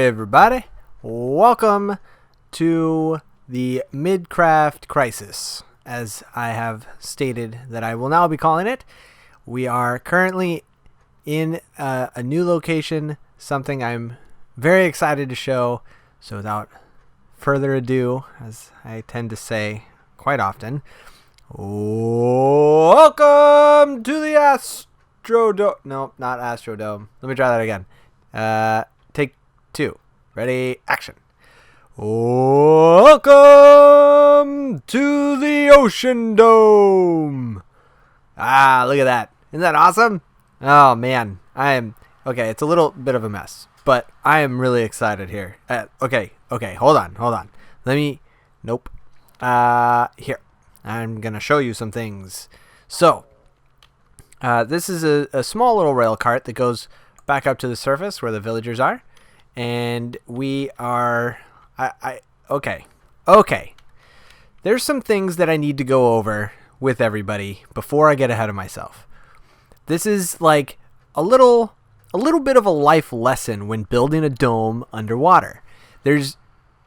everybody, welcome to the MidCraft crisis, as I have stated that I will now be calling it. We are currently in a new location, something I'm very excited to show. So without further ado, as I tend to say quite often, welcome to the Astrodome. No, not Astrodome. Let me try that again. Take two. Ready, action. Welcome to the Ocean Dome. Ah, look at that. Isn't that awesome? Oh, man. Okay, it's a little bit of a mess, but I am really excited here. Okay, hold on. Nope. Here. I'm going to show you some things. So, this is a small little rail cart that goes back up to the surface where the villagers are. And we are... Okay. There's some things that I need to go over with everybody before I get ahead of myself. This is like a little bit of a life lesson when building a dome underwater. There's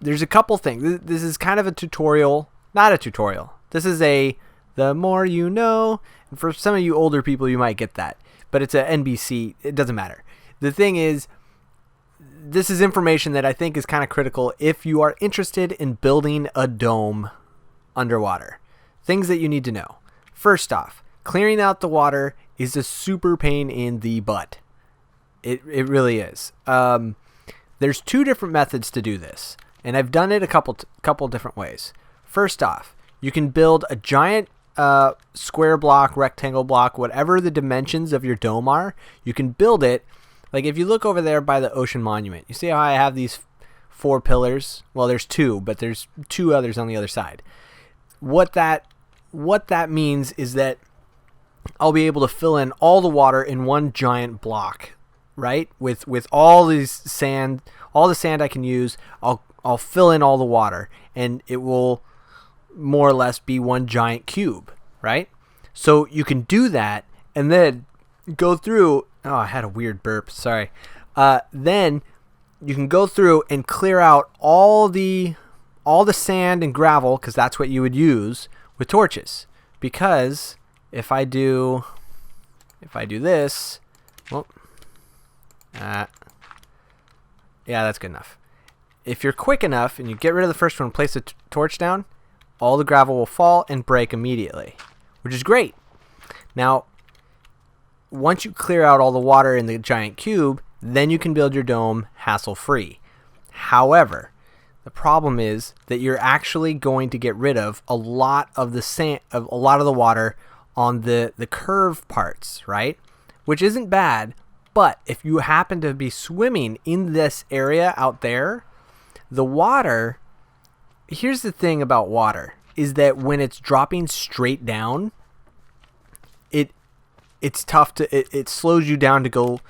a couple things. This is kind of a tutorial, not a tutorial. This is the more you know. And for some of you older people, you might get that, but it's a NBC. It doesn't matter. The thing is, this is information that I think is kind of critical if you are interested in building a dome underwater. Things that you need to know. First off, clearing out the water is a super pain in the butt. It really is. There's two different methods to do this, and I've done it a couple different ways. First off, you can build a giant square block, rectangle block, whatever the dimensions of your dome are. You can build it. Like if you look over there by the ocean monument, you see how I have these 4 pillars? Well, there's 2, but there's 2 others on the other side. What that means is that I'll be able to fill in all the water in one giant block, right? With all the sand I can use, I'll fill in all the water, and it will more or less be one giant cube, right? So you can do that, and then go through. Oh, I had a weird burp. Sorry. Then you can go through and clear out all the sand and gravel, because that's what you would use with torches. Because if I do this, well, yeah, that's good enough. If you're quick enough and you get rid of the first one and place the torch down, all the gravel will fall and break immediately, which is great. Now, once you clear out all the water in the giant cube, then you can build your dome hassle-free. However, the problem is that you're actually going to get rid of a lot of the water on the curved parts, right? Which isn't bad, but if you happen to be swimming in this area out there, the water, here's the thing about water, is that when it's dropping straight down, it's tough it slows you down to go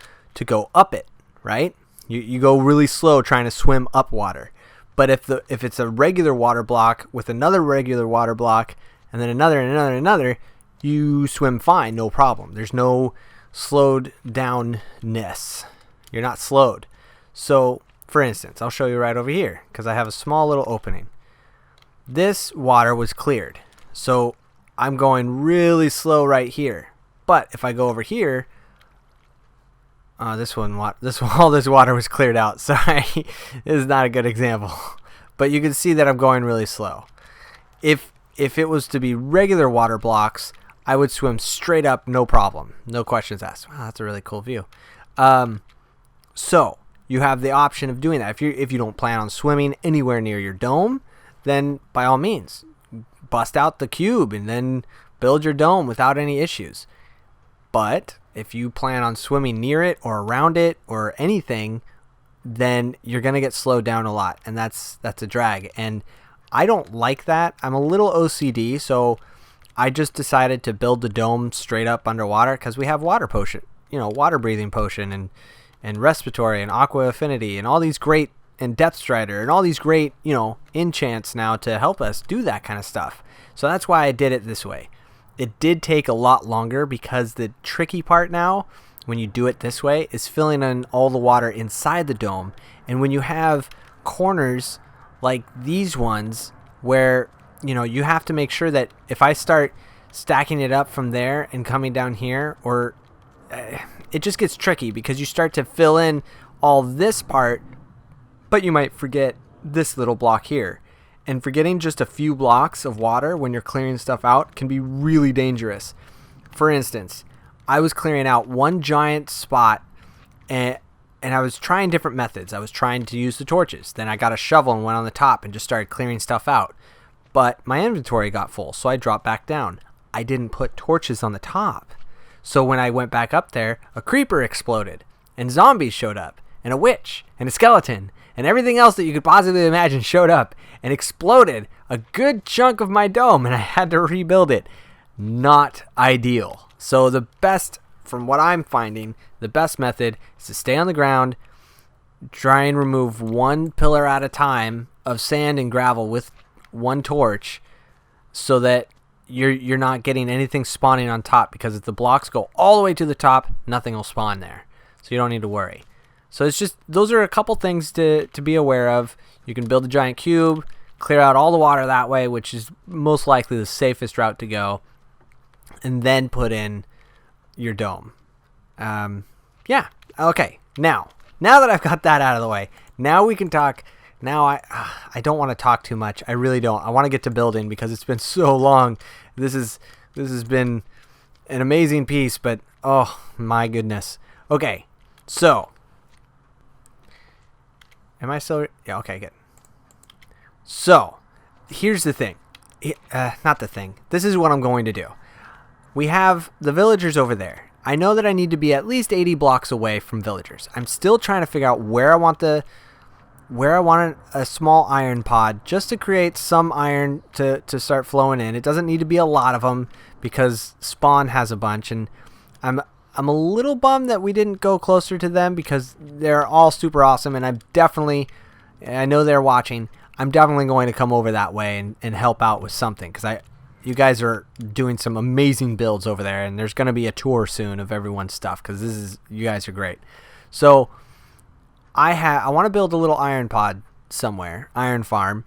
up it, right? You go really slow trying to swim up water. But if it's a regular water block with another regular water block and then another and another, you swim fine, no problem. There's no slowed downness. You're not slowed. So, for instance, I'll show you right over here because I have a small little opening. This water was cleared. So, I'm going really slow right here. But if I go over here, all this water was cleared out. Sorry, this is not a good example. But you can see that I'm going really slow. If it was to be regular water blocks, I would swim straight up, no problem. No questions asked. Wow, that's a really cool view. So you have the option of doing that. If you don't plan on swimming anywhere near your dome, then by all means, bust out the cube and then build your dome without any issues. But if you plan on swimming near it or around it or anything, then you're going to get slowed down a lot, and that's a drag. And I don't like that. I'm a little OCD, so I just decided to build the dome straight up underwater because we have water breathing potion and respiratory and aqua affinity and all these great, and depth strider and all these great, enchants now to help us do that kind of stuff. So that's why I did it this way. It did take a lot longer because the tricky part now when you do it this way is filling in all the water inside the dome. And when you have corners like these ones where, you know, you have to make sure that if I start stacking it up from there and coming down here, or it just gets tricky because you start to fill in all this part, but you might forget this little block here. And forgetting just a few blocks of water when you're clearing stuff out can be really dangerous. For instance, I was clearing out one giant spot and I was trying different methods. I was trying to use the torches. Then I got a shovel and went on the top and just started clearing stuff out. But my inventory got full, so I dropped back down. I didn't put torches on the top. So when I went back up there, a creeper exploded, and zombies showed up, and a witch, and a skeleton, and everything else that you could possibly imagine showed up and exploded a good chunk of my dome, and I had to rebuild it. Not ideal. So the best, from what I'm finding, the best method is to stay on the ground, try and remove one pillar at a time of sand and gravel with one torch, so that you're not getting anything spawning on top, because if the blocks go all the way to the top, nothing will spawn there. So you don't need to worry. So it's just, those are a couple things to be aware of. You can build a giant cube, clear out all the water that way, which is most likely the safest route to go, and then put in your dome. Yeah, okay. Now that I've got that out of the way, now we can talk. Now I don't want to talk too much. I really don't. I want to get to building because it's been so long. This has been an amazing piece, but oh my goodness. Okay, so am I still? Yeah. Okay. Good. So here's the thing. Not the thing. This is what I'm going to do. We have the villagers over there. I know that I need to be at least 80 blocks away from villagers. I'm still trying to figure out where I want a small iron pod, just to create some iron to start flowing in. It doesn't need to be a lot of them because Spawn has a bunch, and I'm a little bummed that we didn't go closer to them because they're all super awesome, and I know they're watching. I'm definitely going to come over that way and help out with something, because you guys are doing some amazing builds over there, and there's going to be a tour soon of everyone's stuff, because you guys are great. So I want to build a little iron pod somewhere, iron farm.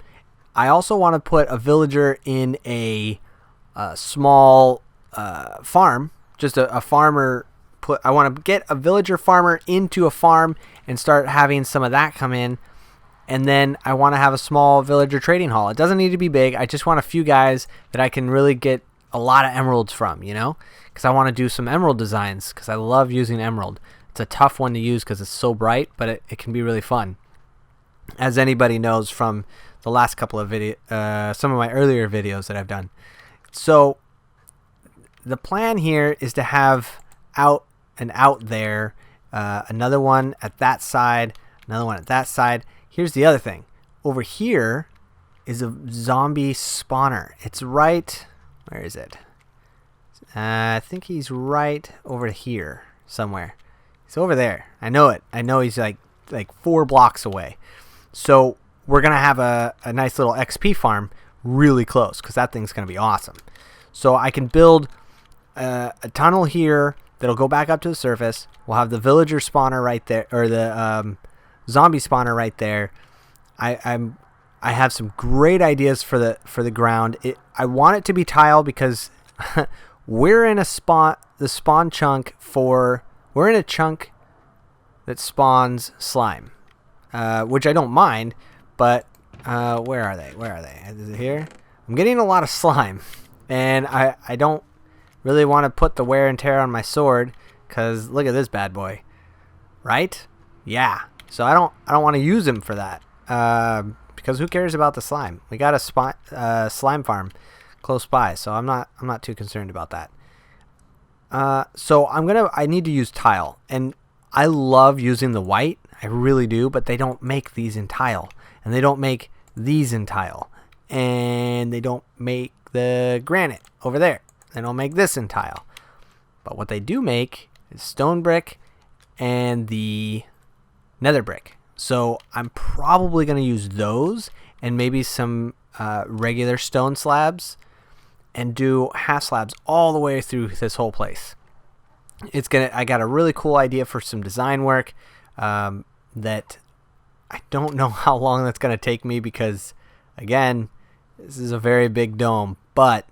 I also want to put a villager in a small farm, just a farmer. I want to get a villager farmer into a farm and start having some of that come in. And then I want to have a small villager trading hall. It doesn't need to be big. I just want a few guys that I can really get a lot of emeralds from, you know? Because I want to do some emerald designs, because I love using emerald. It's a tough one to use because it's so bright, but it can be really fun. As anybody knows from the last couple of some of my earlier videos that I've done. So the plan here is to have out there, another one at that side, another one at that side. Here's the other thing. Over here is a zombie spawner. It's right, where is it? I think he's right over here somewhere. He's over there. I know it. I know he's like 4 blocks away. So we're going to have a nice little XP farm really close, because that thing's going to be awesome. So I can build a tunnel here that'll go back up to the surface. We'll have the villager spawner right there, or the zombie spawner right there. I have some great ideas for the ground. I want it to be tile because we're in the spawn chunk we're in a chunk that spawns slime, which I don't mind, but where are they? Is it here? I'm getting a lot of slime, and I don't really want to put the wear and tear on my sword, because look at this bad boy, right? Yeah. So I don't want to use him for that, because who cares about the slime? We got a slime farm close by, so I'm not too concerned about that. So I need to use tile, and I love using the white. I really do, but they don't make these in tile, and they don't make these in tile, and they don't make the granite over there. They don't make this in tile. But what they do make is stone brick and the nether brick. So I'm probably going to use those and maybe some regular stone slabs and do half slabs all the way through this whole place. I got a really cool idea for some design work that I don't know how long that's gonna take me because, again, this is a very big dome. But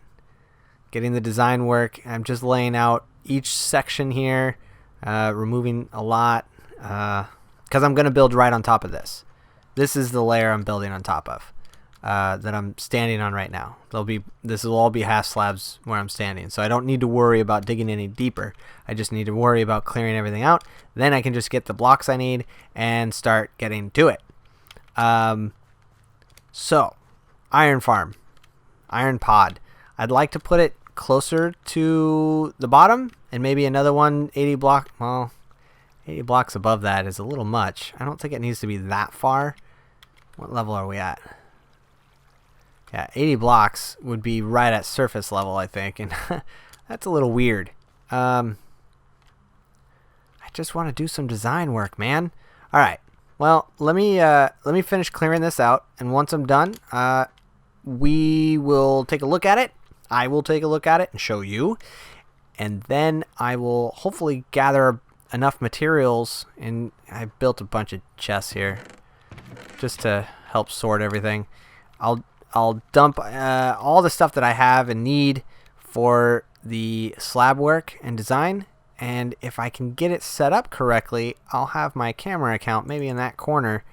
getting the design work, I'm just laying out each section here, removing a lot because I'm gonna build right on top of this. This is the layer I'm building on top of. That I'm standing on right now. This will all be half slabs where I'm standing, so I don't need to worry about digging any deeper. I just need to worry about clearing everything out. Then I can just get the blocks I need and start getting to it. So, iron farm, iron pod. I'd like to put it closer to the bottom and maybe another one 80 block. Well, 80 blocks above that is a little much. I don't think it needs to be that far. What level are we at? Yeah, 80 blocks would be right at surface level, I think, and that's a little weird. I just want to do some design work, man. All right. Well, let me finish clearing this out, and once I'm done, we will take a look at it. I will take a look at it and show you, and then I will hopefully gather enough materials. And I built a bunch of chests here just to help sort everything. I'll dump all the stuff that I have and need for the slab work and design, and if I can get it set up correctly, I'll have my camera account maybe in that corner,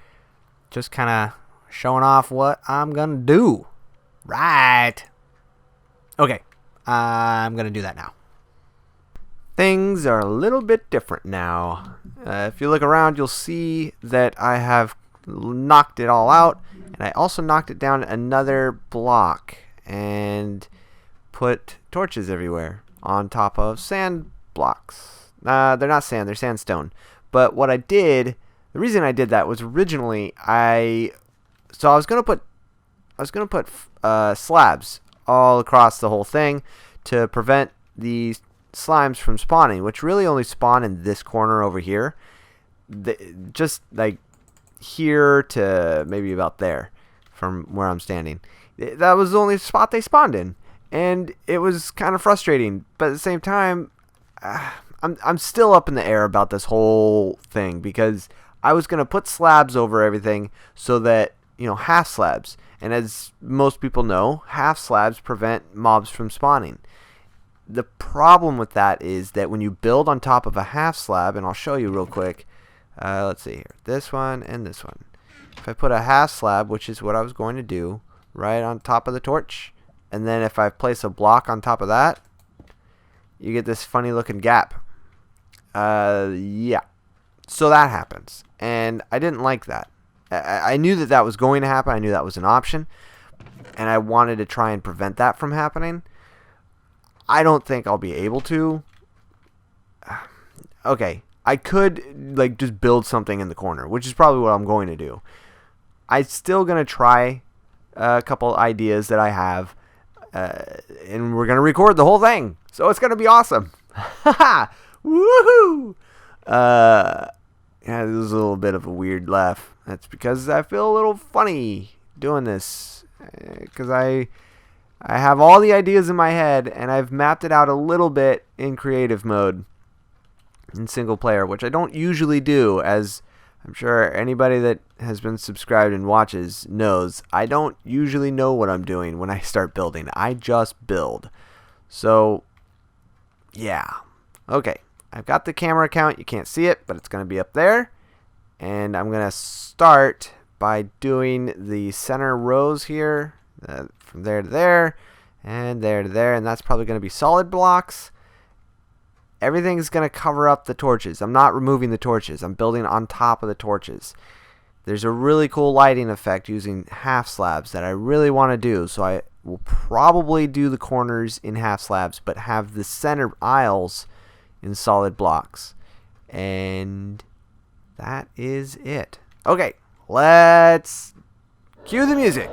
just kind of showing off what I'm gonna do. Right. Okay, I'm gonna do that now. Things are a little bit different now. If you look around, you'll see that I have knocked it all out, and I also knocked it down another block and put torches everywhere on top of sand blocks. They're not sand, they're sandstone. But what I did, the reason I did that was originally I was gonna put slabs all across the whole thing to prevent the slimes from spawning, which really only spawn in this corner over here. Just like here to maybe about there from where I'm standing. That was the only spot they spawned in, and it was kind of frustrating, but at the same time I'm still up in the air about this whole thing, because I was going to put slabs over everything so that, you know, half slabs, and as most people know, half slabs prevent mobs from spawning. The problem with that is that when you build on top of a half slab, and I'll show you real quick. Let's see here. This one and this one. If I put a half slab, which is what I was going to do, right on top of the torch, and then if I place a block on top of that, you get this funny looking gap. Yeah. So that happens. And I didn't like that. I knew that that was going to happen. I knew that was an option. And I wanted to try and prevent that from happening. I don't think I'll be able to. Okay. I could like just build something in the corner, which is probably what I'm going to do. I'm still going to try a couple ideas that I have, and we're going to record the whole thing. So it's going to be awesome. Woohoo! Yeah, this is a little bit of a weird laugh. That's because I feel a little funny doing this, because I have all the ideas in my head, and I've mapped it out a little bit in creative mode. In single player, which I don't usually do, as I'm sure anybody that has been subscribed and watches knows. I don't usually know what I'm doing when I start building. I just build. So, yeah. Okay, I've got the camera account. You can't see it, but it's going to be up there. And I'm going to start by doing the center rows here, from there to there, and there to there, and that's probably going to be solid blocks. Everything's going to cover up the torches. I'm not removing the torches. I'm building on top of the torches. There's a really cool lighting effect using half slabs that I really want to do. So I will probably do the corners in half slabs, but have the center aisles in solid blocks. And that is it. Okay, let's cue the music.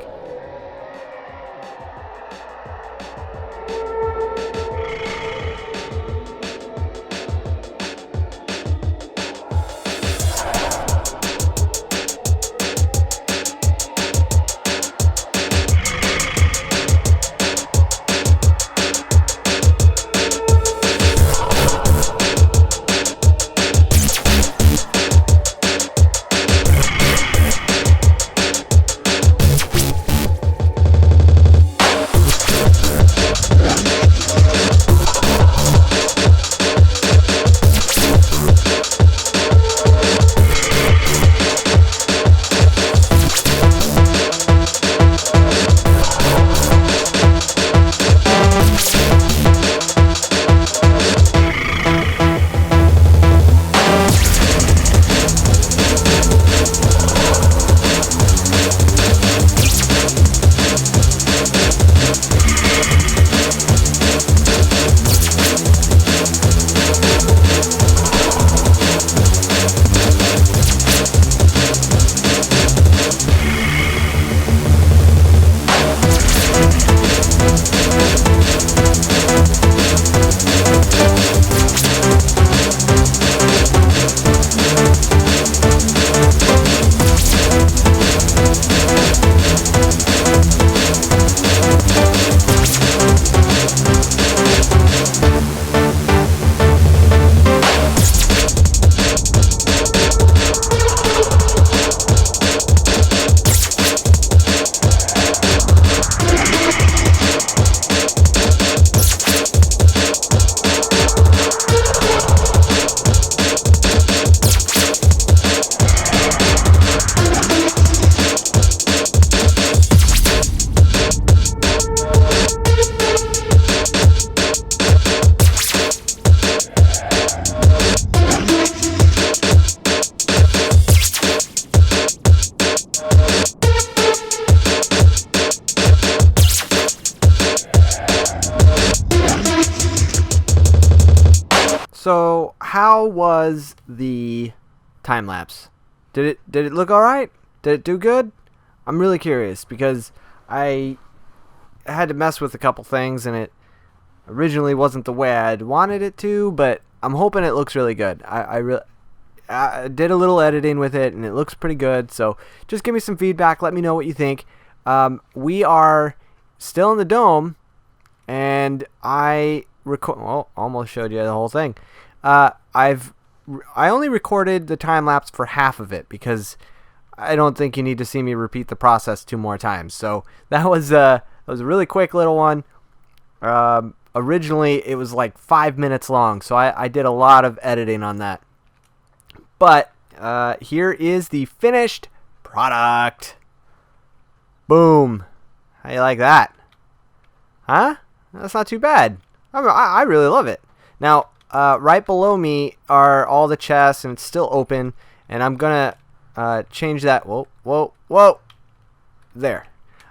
So, how was the time lapse? Did it look all right? Did it do good? I'm really curious because I had to mess with a couple things and it originally wasn't the way I'd wanted it to, but I'm hoping it looks really good. I did a little editing with it and it looks pretty good. So just give me some feedback. Let me know what you think. We are still in the dome, and I almost showed you the whole thing. I only recorded the time lapse for half of it because I don't think you need to see me repeat the process 2 more times. So that was a really quick little one. Originally it was like 5 minutes long, so I did a lot of editing on that. But here is the finished product. Boom. How you like that? Huh? That's not too bad. I really love it. Now, right below me are all the chests, and it's still open. And I'm going to change that. Whoa. There.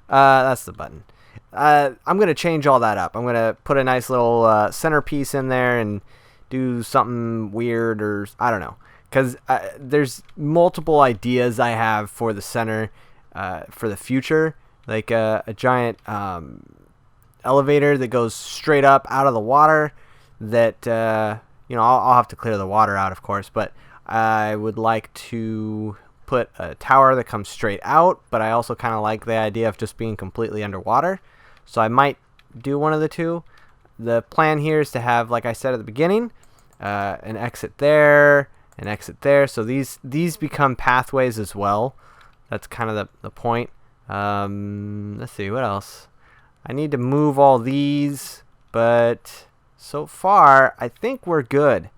That's the button. I'm going to change all that up. I'm going to put a nice little centerpiece in there and do something weird, or I don't know. Because there's multiple ideas I have for the center for the future. Like a giant elevator that goes straight up out of the water that, I'll have to clear the water out, of course. But I would like to put a tower that comes straight out. But I also kind of like the idea of just being completely underwater. So I might do one of the two. The plan here is to have, like I said at the beginning, an exit there, an exit there. So these become pathways as well. That's kind of the point. Let's see, what else? I need to move all these, but so far I think we're good.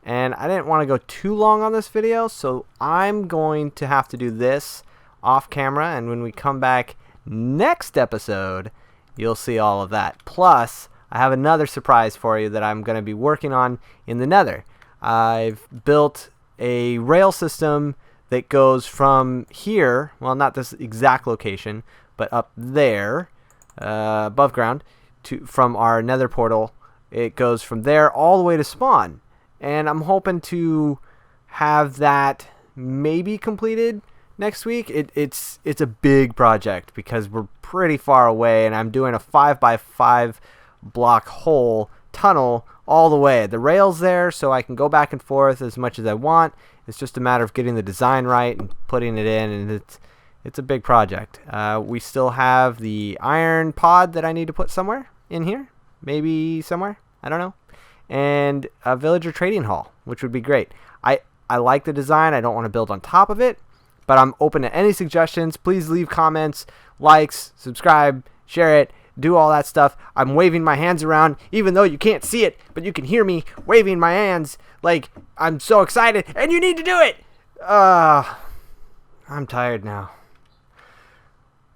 And I didn't want to go too long on this video, so I'm going to have to do this off camera, and when we come back next episode, you'll see all of that. Plus, I have another surprise for you that I'm going to be working on in the Nether. I've built a rail system that goes from here, well, not this exact location, but up there, above ground, from our Nether portal. It goes from there all the way to spawn. And I'm hoping to have that maybe completed next week. It's a big project because we're pretty far away, and I'm doing a 5x5 block hole tunnel all the way. The rail's there, so I can go back and forth as much as I want. It's just a matter of getting the design right and putting it in, and it's a big project. We still have the iron pod that I need to put somewhere in here, maybe somewhere, I don't know, and a villager trading hall, which would be great. I like the design. I don't want to build on top of it, but I'm open to any suggestions. Please leave comments, likes, subscribe, share it, do all that stuff. I'm waving my hands around, even though you can't see it, but you can hear me waving my hands like I'm so excited, and you need to do it. I'm tired now.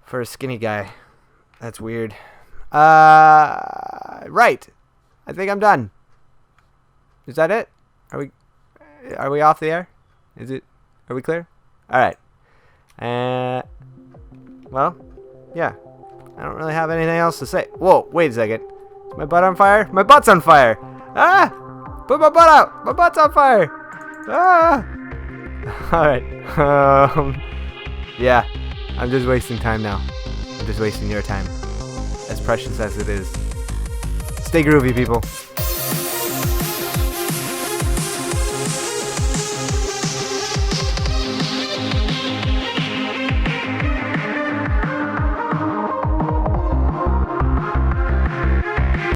For a skinny guy, that's weird. Right. I think I'm done. Is that it? Are we off the air? Are we clear? All right. Well, yeah. I don't really have anything else to say. Whoa, wait a second. Is my butt on fire? My butt's on fire. Ah! Put my butt out. My butt's on fire. Ah! All right. Yeah. I'm just wasting time now. I'm just wasting your time. As precious as it is. Stay groovy, people.